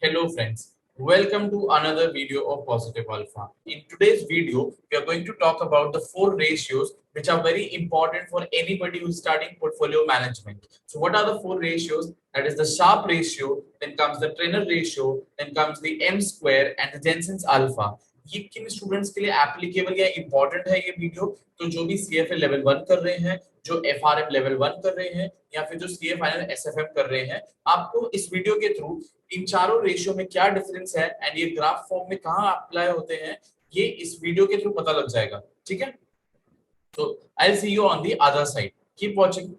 Hello friends, welcome to another video of Positive Alpha. In today's video, we are going to talk about the four ratios which are very important for anybody who is starting portfolio management. So what are the four ratios? That is the Sharpe ratio, then comes the Trainer ratio, then comes the M square and the Jensen's alpha. ये किन students के लिए applicable या important है ये video? तो जो भी सीएफए लेवल 1 कर रहे हैं, जो एफआरएम लेवल 1 कर रहे हैं या फिर जो सीए फाइनल एसएफएम कर रहे हैं, आपको इस वीडियो के थ्रू इन चारों रेशियो में क्या डिफरेंस है एंड ये ग्राफ फॉर्म में कहां अप्लाई होते हैं, ये इस वीडियो के थ्रू पता लग जाएगा. ठीक है, तो I will see you on the other side. Keep watching.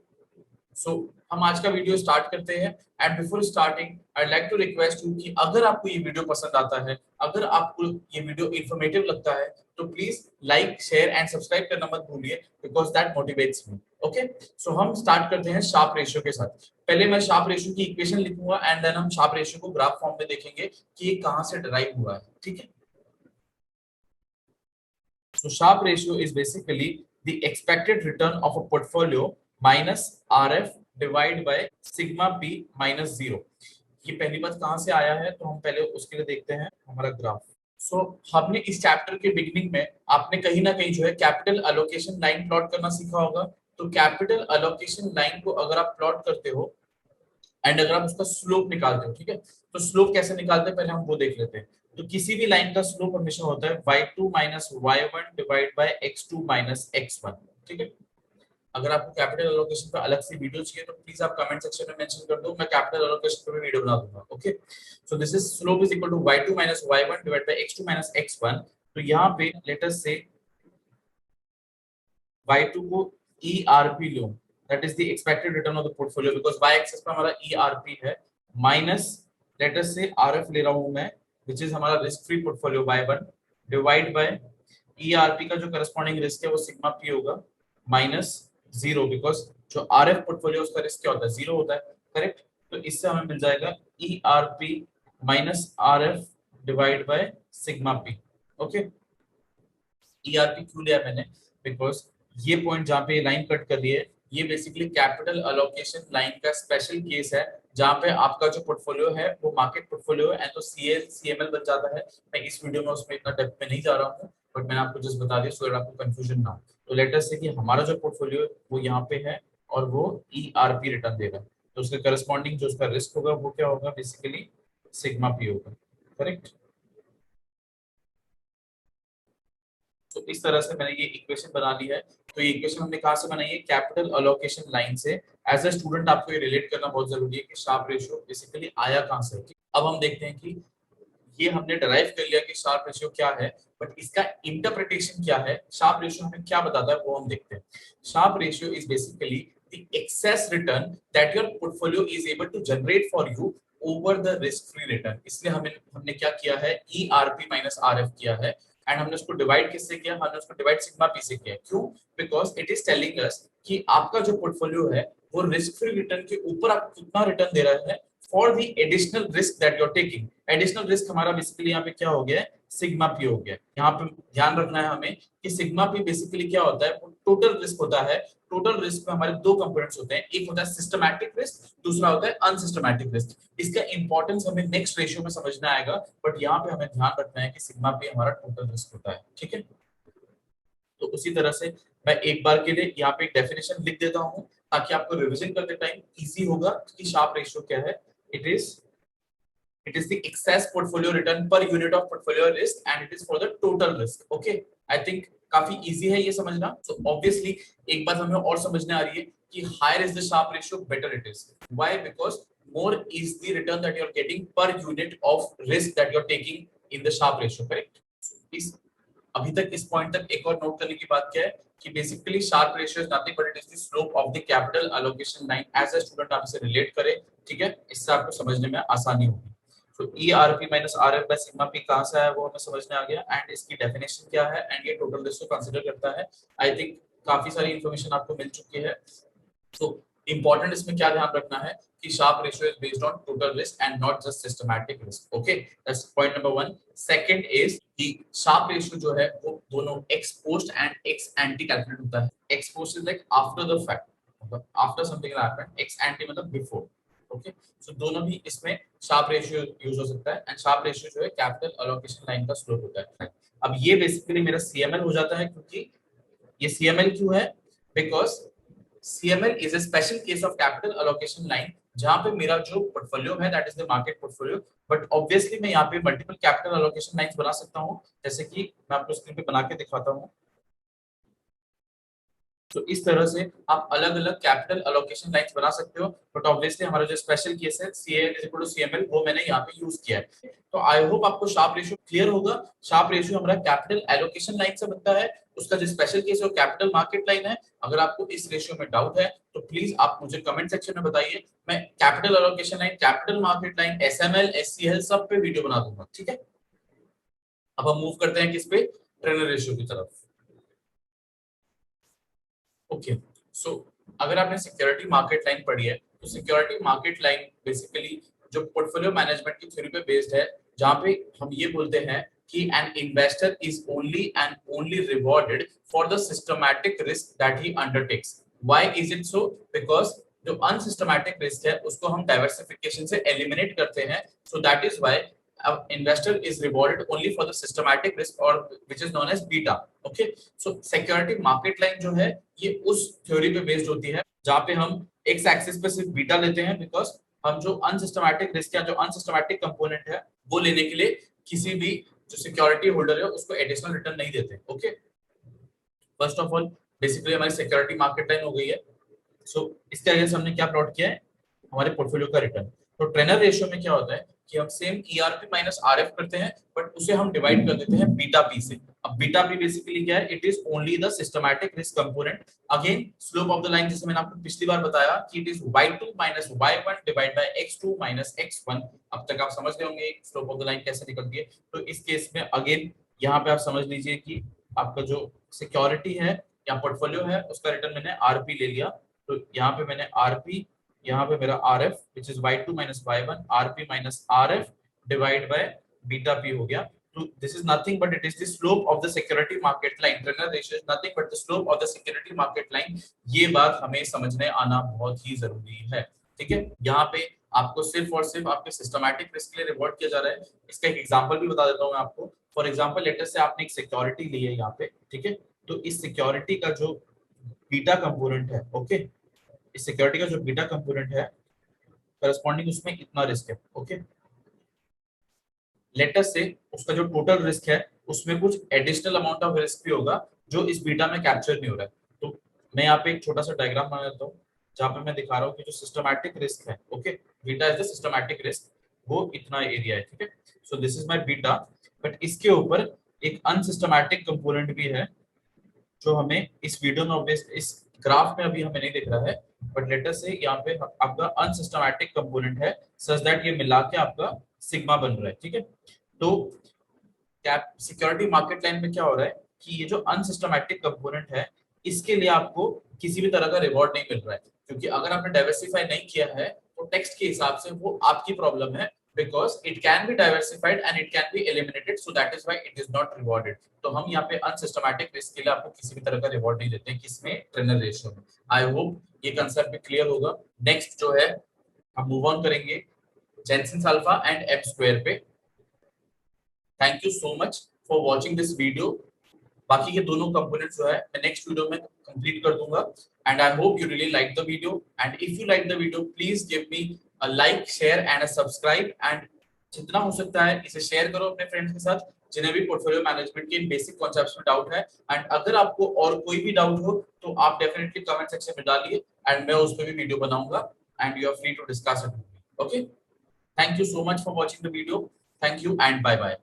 So हम आज का वीडियो स्टार्ट करते हैं and before starting I like to request you कि अगर आपको ये वीडियो पसंद आता है, अगर आपको ये वीडियो इंफॉर्मेटिव लगता है, तो please like, share and subscribe करना मत भूलिए because that motivates me. Okay, so हम स्टार्ट करते हैं शार्प रेशियो के साथ. पहले मैं शार्प रेशियो की इक्वेशन लिखूंगा एंड देन हम शार्प रेशियो को ग्राफ फॉर्म में देखेंगे कि ये कहां से डिराइव हुआ है. ठीक है, so sharp ratio is basically the expected return of a portfolio minus RF divide by sigma p minus 0. ये पहली बात कहां से आया है, तो हम पहले उसके लिए देखते हैं हमारा ग्राफ. सो हमने इस चैप्टर के बिगिनिंग में आपने कहीं ना कहीं जो है कैपिटल अलोकेशन लाइन प्लॉट करना सीखा होगा. तो कैपिटल अलोकेशन लाइन को अगर आप प्लॉट करते हो एंड अगर आप उसका स्लोप निकालते हो, ठीक है, तो स्लोप कैसे निकालते हैं पहले हम वो देख लेते हैं. तो किसी भी लाइन का स्लोप हमेशा होता है y2 minus y1 divide by x2 minus x1. ठीक है, अगर आपको कैपिटल एलोकेशन का अलग से वीडियो चाहिए तो प्लीज आप कमेंट सेक्शन में मेंशन कर दो, मैं कैपिटल एलोकेशन पे भी वीडियो बना दूंगा. Okay, so this is slope is equal to y2 minus y1 divide by x2 minus x1. तो यहाँ पे लेट अस से y2 को ERP low, that is the expected return of the portfolio because y axis पे हमारा ERP है, minus let us से RF ले रहा हूं मैं which is हमारा risk free portfolio y1 divide bye ERP का जो करस्पॉन्डिंग रिस्क है वो सिग्मा p होगा माइनस 0 बिकॉज जो RF पोर्टफोलियो उसका रिस्क क्या होता है, 0 होता है. करेक्ट, तो इससे हमें मिल जाएगा ERP minus RF divide by sigma p. Okay, ERP क्यों लिया मैंने, बिकॉज ये पॉइंट जहां पे लाइन कट कर रही है ये बेसिकली कैपिटल अलोकेशन लाइन का स्पेशल केस है जहां पे आपका जो पोर्टफोलियो है वो मार्केट पोर्टफोलियो है एंड तो सीएल सीएमएल बन जाता है. मैं इस वीडियो में उसमें इतना डेप्थ में नहीं जा रहा हूँ, बट मैंने आपको जस्ट बता दिया सो दैट आपको कंफ्यूजन ना हो. तो लेट अस से कि हमारा जो पोर्टफोलियो वो यहाँ पे है और वो ERP रिटर्न दे रहा है, तो उसके करस्पॉन्डिंग जो उसका रिस्क होगा वो क्या होगा, बेसिकली सिग्मा p होगा. करेक्ट, तो इस तरह से मैंने ये इक्वेशन बना ली है. तो ये इक्वेशन हमने कहां से बनाई है, कैपिटल अलोकेशन लाइन से. एज अ स्टूडेंट आपको ये रिलेट करना बहुत जरूरी है कि शार्प रेशियो बेसिकली आया कहां से. अब हम देखते हैं कि ये हमने डिराइव कर लिया कि शार्प रेशियो क्या है, बट इसका इंटरप्रिटेशन क्या है, शार्प रेशियो हमें क्या बताता है वो हम देखते हैं. Sharpe ratio is basically the excess return that your portfolio is able to generate for you over the risk free return. इसलिए हमने क्या किया है, ERP माइनस RF किया है एंड हमने उसको डिवाइड किससे किया, हमने उसको डिवाइड सिग्मा p से किया. क्यों, because it is telling us कि आपका जो पोर्टफोलियो है वो रिस्क फ्री रिटर्न के ऊपर आपको कितना रिटर्न दे रहा है for the additional risk that you are taking. Additional risk हमारा बेसिकली यहाँ पे क्या हो गया है, सिग्मा p हो गया. यहाँ पे ध्यान रखना है हमें कि सिग्मा p बेसिकली क्या होता है, वो टोटल रिस्क होता है. टोटल रिस्क में हमारे दो कंपोनेंट्स होते हैं, एक होता है सिस्टमैटिक रिस्क, दूसरा होता है अनसिस्टमैटिक रिस्क. इसका इंपॉर्टेंस हमें नेक्स्ट रेशियो में समझना आएगा, बट यहाँ पे हमें ध्यान रखना है कि सिग्मा p हमारा टोटल रिस्क होता है. ठीक है, तो उसी तरह से मैं एक बार के लिए यहाँ पे एक डेफिनेशन लिख देता हूँ ताकि आपको रिवीजन करते टाइम इजी होगा कि शार्प रेशियो क्या है. It is the excess portfolio return per unit of portfolio risk and it is for the total risk. Okay, I think काफी इजी है ये समझना. So obviously एक बात हमें और समझने आ रही है कि higher is the Sharpe ratio, better it is. Why? Because more is the return that you are getting per unit of risk that you are taking in the Sharpe ratio. Correct? इस अभी तक इस point तक एक और note करने की बात क्या है कि basically Sharpe ratio is nothing but it is the slope of the capital allocation line. As a student आप इसे रिलेट करें, ठीक है, इससे आपको समझने में आसानी होगी. तो ERP minus RF by sigma p कहां से आया वो हमें समझने आ गया एंड इसकी डेफिनेशन क्या है एंड ये टोटल रिस्क को कंसीडर करता है. आई थिंक काफी सारी इंफॉर्मेशन आपको मिल चुकी है. तो इंपॉर्टेंट इसमें क्या ध्यान रखना है कि Sharpe ratio is based on total risk and not just systematic risk. Okay, that's point number 1. Second is कि शार्प रेशियो जो है वो दोनों ex post and ex ante calculate होता है. Ex post is like after the fact, मतलब after something happened, ex ante मतलब before. Okay, so दोनों भी इसमें शार्प रेशियो यूज हो सकता है, एंड शार्प रेशियो जो है कैपिटल एलोकेशन लाइन का स्लोप होता है। अब ये बेसिकली मेरा सीएमएल हो जाता है, क्योंकि ये सीएमएल क्यों है, because CML is a special case of capital allocation line, जहां पे मेरा जो पोर्टफोलियो है that is the market portfolio, but obviously मैं यहाँ पे मल्टीपल कैपिटल एलोकेशन लाइंस बना सकता हूँ, जैसे कि मैं आपको स्क्रीन पे बना के दिखाता हूँ। तो इस तरह से आप अलग अलग कैपिटल एलोकेशन लाइंस बना सकते हो, बट ऑब्वियसली हमारा जो स्पेशल केस है CML वो मैंने यहाँ पे यूज किया है। तो आई होप आपको शार्प रेशियो क्लियर होगा। शार्प रेशियो हमारा कैपिटल एलोकेशन लाइन से बनता है, उसका जो स्पेशल केस है वो कैपिटल मार्केट लाइन है। अगर आपको इस रेशियो में डाउट है तो प्लीज आप मुझे कमेंट सेक्शन में बताइए, मैं capital allocation line, capital market line, SML, SCL सब पे वीडियो बना दूंगा, ठीक है। अब हम मूव करते हैं किस पे, ट्रेनर रेशियो की तरफ। ओके, सो अगर आपने सिक्योरिटी मार्केट लाइन पढ़ी है तो सिक्योरिटी मार्केट लाइन बेसिकली जो पोर्टफोलियो मैनेजमेंट की थ्योरी पे बेस्ड है, जहां पे हम ये बोलते हैं कि an investor is only and only rewarded for the systematic risk that he undertakes. Why is it so, because जो अनसिस्टमैटिक रिस्क है उसको हम डाइवर्सिफिकेशन से एलिमिनेट करते हैं, so that is why investor is rewarded only for the systematic risk or which is known as beta. Okay, so security market line जो है ये उस थ्योरी पे बेस्ड होती है जहां पे हम एक्स एक्सिस पे सिर्फ बीटा लेते हैं, बिकॉज हम जो अनसिस्टमैटिक रिस्क या जो अनसिस्टमैटिक कंपोनेंट है वो लेने के लिए किसी भी जो सिक्योरिटी होल्डर है उसको एडिशनल रिटर्न नहीं देते। Okay, first of all basically हमारी सिक्योरिटी मार्केट लाइन हो गई है। सो इसके आगे से हमने क्या प्लॉट किया है, हमारे पोर्टफोलियो का रिटर्न। तो ट्रेनर रेशियो में क्या होता है कि हम सेम ERP माइनस RF करते हैं, बट उसे हम डिवाइड कर देते हैं बीटा पी से। अब बीटा पी बेसिकली क्या है, it is only the systematic risk component. Again slope of the line जैसे मैंने आपको पिछली बार बताया कि it is y2 minus y1 divide by x2 minus x1। अब तक आप समझ गए होंगे स्लोप ऑफ द लाइन कैसे निकलती है। तो इस केस में अगेन यहाँ पे आप समझ लीजिए कि आपका जो सिक्योरिटी है या पोर्टफोलियो है उसका रिटर्न मैंने RP ले लिया। तो यहाँ पे मैंने RP, यहाँ पे मेरा RF which is y2 minus y1, RP minus RF divide by beta p हो गया। तो this is nothing but it is the slope of the security market line. Trailer ratio is nothing but the slope of the security market line। ये बात हमें समझने आना बहुत ही जरूरी है, ठीक है। यहाँ पे आपको सिर्फ और सिर्फ आपके सिस्टमैटिक रिस्क के लिए रिवॉर्ड किया जा रहा है। इसका एक एग्जांपल भी बता देता हूँ मैं आपको। फॉर एग्जांपल लेटर से आपने एक सिक्योरिटी ली है यहाँ पे, ठीक है। तो इस सिक्योरिटी का जो बीटा कंपोनेंट है, ओके, इस सिक्योरिटी का जो बीटा कंपोनेंट है करस्पॉन्डिंग उसमें इतना रिस्क है। ओके, लेटर से उसका जो टोटल रिस्क है उसमें कुछ एडिशनल अमाउंट ऑफ रिस्क भी होगा जो इस बीटा में कैप्चर नहीं हो रहा है। तो मैं यहाँ पे एक छोटा सा डायग्राम बना लेता हूँ जहाँ पे मैं दिखा रहा हूँ कि जो सिस्टमैटिक रिस्क है, okay, beta is the systematic risk, वो इतना एरिया है, ठीक है। सो this is my beta, but इसके ऊपर एक अनसिस्टमैटिक कंपोनेंट भी है जो हमें इस वीडियो में इस ग्राफ में अभी हमें नहीं दिख रहा है, बट लेटर से यहाँ पे आपका अनसिस्टमैटिक कंपोनेंट है सच दैट ये मिला के आपका सिग्मा बन रहा है, ठीक है। तो कैप सिक्योरिटी मार्केट लाइन में क्या हो रहा है कि ये जो अनसिस्टमैटिक कंपोनेंट है इसके लिए आपको किसी भी तरह का रिवॉर्ड नहीं मिल रहा है, क्योंकि अगर आपने डाइवर्सिफाई नहीं किया है तो टेक्स्ट के हिसाब से वो आपकी प्रॉब्लम है, because it can be diversified and it can be eliminated, so that is why it is not rewarded। तो हम यहाँ पे अनसिस्टमैटिक रिस्क के लिए आपको किसी भी तरह का रिवॉर्ड नहीं देते हैं, किसमें, ट्रेनर रेशियो में। आई होप ये कंसेप्ट भी क्लियर होगा। नेक्स्ट जो है हम मूव ऑन करेंगे Jensen alpha and M squared पे। Thank you so much for watching this video. बाकी के दोनों कंपोनेंट्स जो है मैं नेक्स्ट वीडियो में कंप्लीट कर दूंगा, and I hope you really like the video, and if you like the video please give me a like, share and a subscribe, and जितना हो सकता है इसे शेयर करो अपने फ्रेंड्स के साथ जिन्हें भी पोर्टफोलियो मैनेजमेंट के बेसिक कॉन्सेप्ट्स में डाउट है। एंड अगर आपको और कोई भी डाउट हो तो आप डेफिनेटली कमेंट सेक्शन में डालिए एंड मैं उस पर भी वीडियो बनाऊंगा, and you are free to discuss it. Okay, thank you so much for watching the video. Thank you and bye bye.